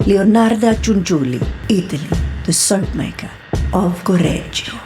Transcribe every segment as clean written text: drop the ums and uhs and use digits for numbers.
Leonarda Cianciulli, Italy, the soap maker of 𝗕𝗲𝗄𝗧.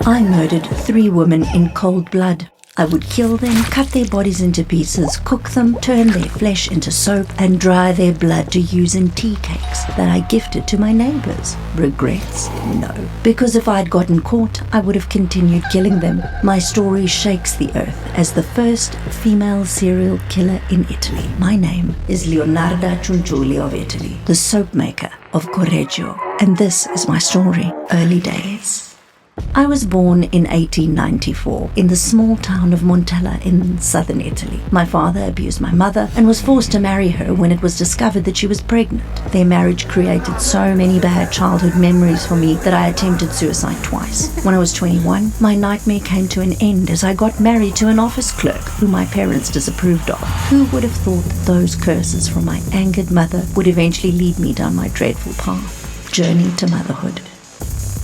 I murdered 3 women in cold blood. I would kill them, cut their bodies into pieces, cook them, turn their flesh into soap, and dry their blood to use in tea cakes that I gifted to my neighbors. Regrets? No. Because if I'd gotten caught, I would have continued killing them. My story shakes the earth as the first female serial killer in Italy. My name is Leonarda Cianciulli of Italy, the soap maker of 𝗕𝗲𝗄𝗧. And this is my story, early days. I was born in 1894 in the small town of Montella in southern Italy. My father abused my mother and was forced to marry her when it was discovered that she was pregnant. Their marriage created so many bad childhood memories for me that I attempted suicide twice. When I was 21, my nightmare came to an end as I got married to an office clerk who my parents disapproved of. Who would have thought that those curses from my angered mother would eventually lead me down my dreadful path? Journey to motherhood.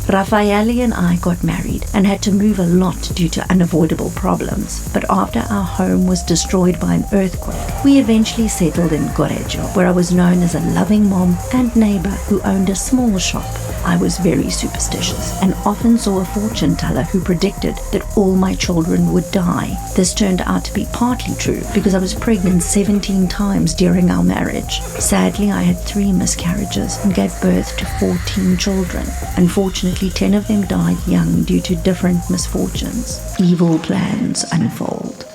Raffaele and I got married and had to move a lot due to unavoidable problems, but after our home was destroyed by an earthquake, we eventually settled in 𝗕𝗲𝗄𝗧, where I was known as a loving mom and neighbor who owned a small shop. I was very superstitious and often saw a fortune teller who predicted that all my children would die. This turned out to be partly true because I was pregnant 17 times during our marriage. Sadly, I had 3 miscarriages and gave birth to 14 children. Unfortunately, 10 of them died young due to different misfortunes. Evil plans unfold.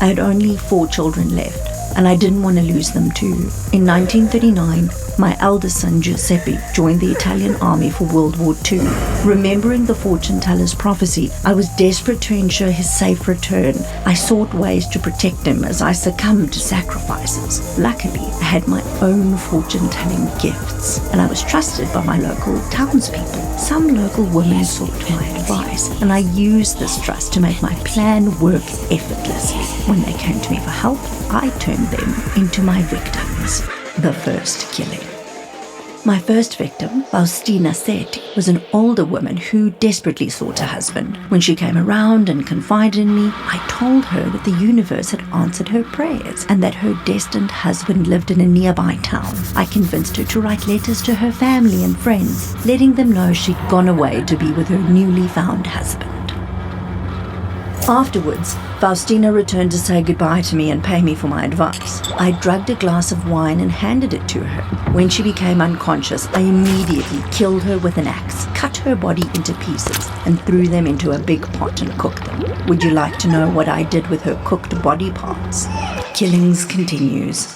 I had only 4 children left, and I didn't want to lose them too. In 1939, my eldest son Giuseppe joined the Italian army for World War II. Remembering the fortune teller's prophecy, I was desperate to ensure his safe return. I sought ways to protect him as I succumbed to sacrifices. Luckily, I had my own fortune-telling gifts, and I was trusted by my local townspeople. Some local women sought my advice, and I used this trust to make my plan work effortlessly. When they came to me for help, I turned them into my victims. The first killing. My first victim, Faustina Setti, was an older woman who desperately sought a husband. When she came around and confided in me, I told her that the universe had answered her prayers and that her destined husband lived in a nearby town. I convinced her to write letters to her family and friends, letting them know she'd gone away to be with her newly found husband. Afterwards, Faustina returned to say goodbye to me and pay me for my advice. I drugged a glass of wine and handed it to her. When she became unconscious, I immediately killed her with an axe, cut her body into pieces, and threw them into a big pot and cooked them. Would you like to know what I did with her cooked body parts? Killings continues.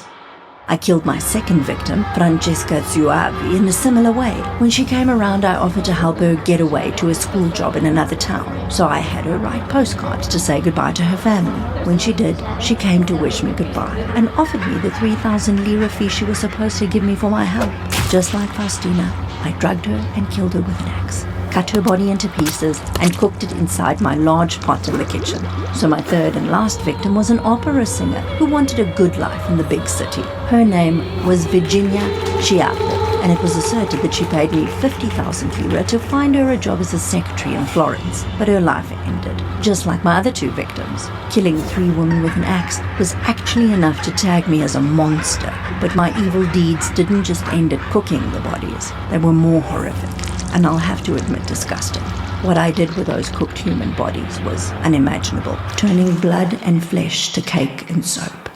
I killed my second victim, Francesca Zuavi, in a similar way. When she came around, I offered to help her get away to a school job in another town, so I had her write postcards to say goodbye to her family. When she did, she came to wish me goodbye and offered me the 3,000 lira fee she was supposed to give me for my help. Just like Faustina, I drugged her and killed her with an axe, cut her body into pieces, and cooked it inside my large pot in the kitchen. So my third and last victim was an opera singer who wanted a good life in the big city. Her name was Virginia Chiappo, and it was asserted that she paid me 50,000 lira to find her a job as a secretary in Florence. But her life ended, just like my other 2 victims. Killing 3 women with an axe was actually enough to tag me as a monster. But my evil deeds didn't just end at cooking the bodies. They were more horrific, and I'll have to admit disgusting. What I did with those cooked human bodies was unimaginable, turning blood and flesh to cake and soap.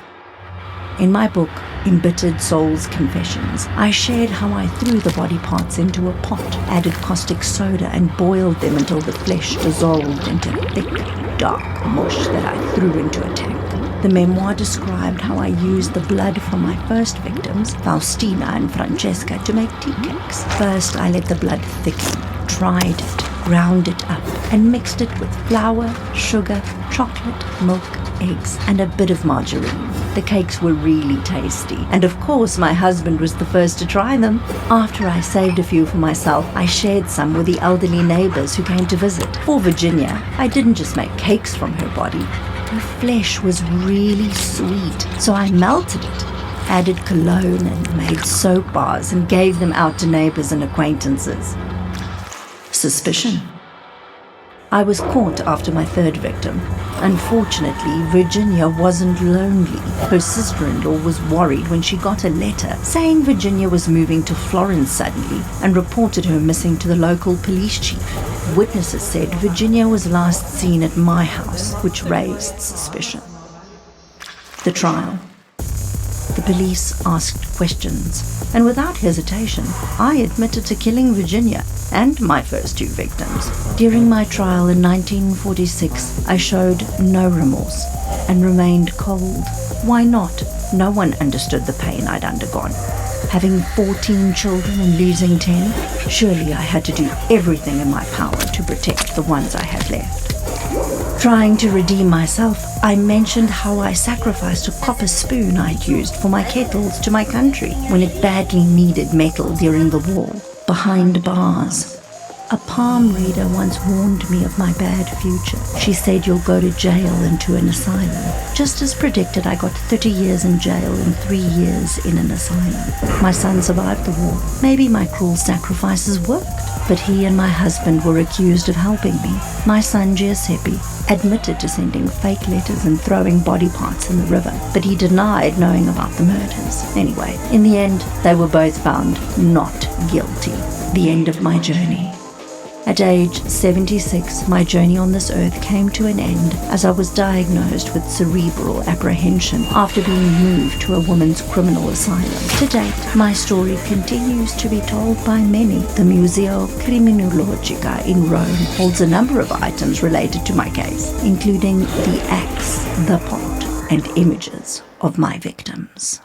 In my book, Embittered Souls Confessions, I shared how I threw the body parts into a pot, added caustic soda, and boiled them until the flesh dissolved into thick, dark mush that I threw into a tank. The memoir described how I used the blood from my first victims, Faustina and Francesca, to make tea cakes. First, I let the blood thicken, dried it, ground it up, and mixed it with flour, sugar, chocolate, milk, eggs, and a bit of margarine. The cakes were really tasty, and of course my husband was the first to try them. After I saved a few for myself, I shared some with the elderly neighbors who came to visit. For Virginia, I didn't just make cakes from her body. Her flesh was really sweet, so I melted it, added cologne, and made soap bars and gave them out to neighbors and acquaintances. Suspicion. I was caught after my third victim. Unfortunately, Virginia wasn't lonely. Her sister-in-law was worried when she got a letter saying Virginia was moving to Florence suddenly and reported her missing to the local police chief. Witnesses said Virginia was last seen at my house, which raised suspicion. The trial. The police asked questions, and without hesitation, I admitted to killing Virginia and my first two victims. During my trial in 1946, I showed no remorse and remained cold. Why not? No one understood the pain I'd undergone. Having 14 children and losing 10, surely I had to do everything in my power to protect the ones I had left. Trying to redeem myself, I mentioned how I sacrificed a copper spoon I'd used for my kettles to my country when it badly needed metal during the war. Behind bars. A palm reader once warned me of my bad future. She said you'll go to jail and to an asylum. Just as predicted, I got 30 years in jail and 3 years in an asylum. My son survived the war. Maybe my cruel sacrifices worked, but he and my husband were accused of helping me. My son 𝗕𝗲𝗄𝗆 admitted to sending fake letters and throwing body parts in the river, but he denied knowing about the murders. Anyway, in the end, they were both found not guilty. The end of my journey. At age 76, my journey on this earth came to an end as I was diagnosed with cerebral apprehension after being moved to a women's criminal asylum. To date, my story continues to be told by many. The Museo Criminologica in Rome holds a number of items related to my case, including the axe, the pot, and images of my victims.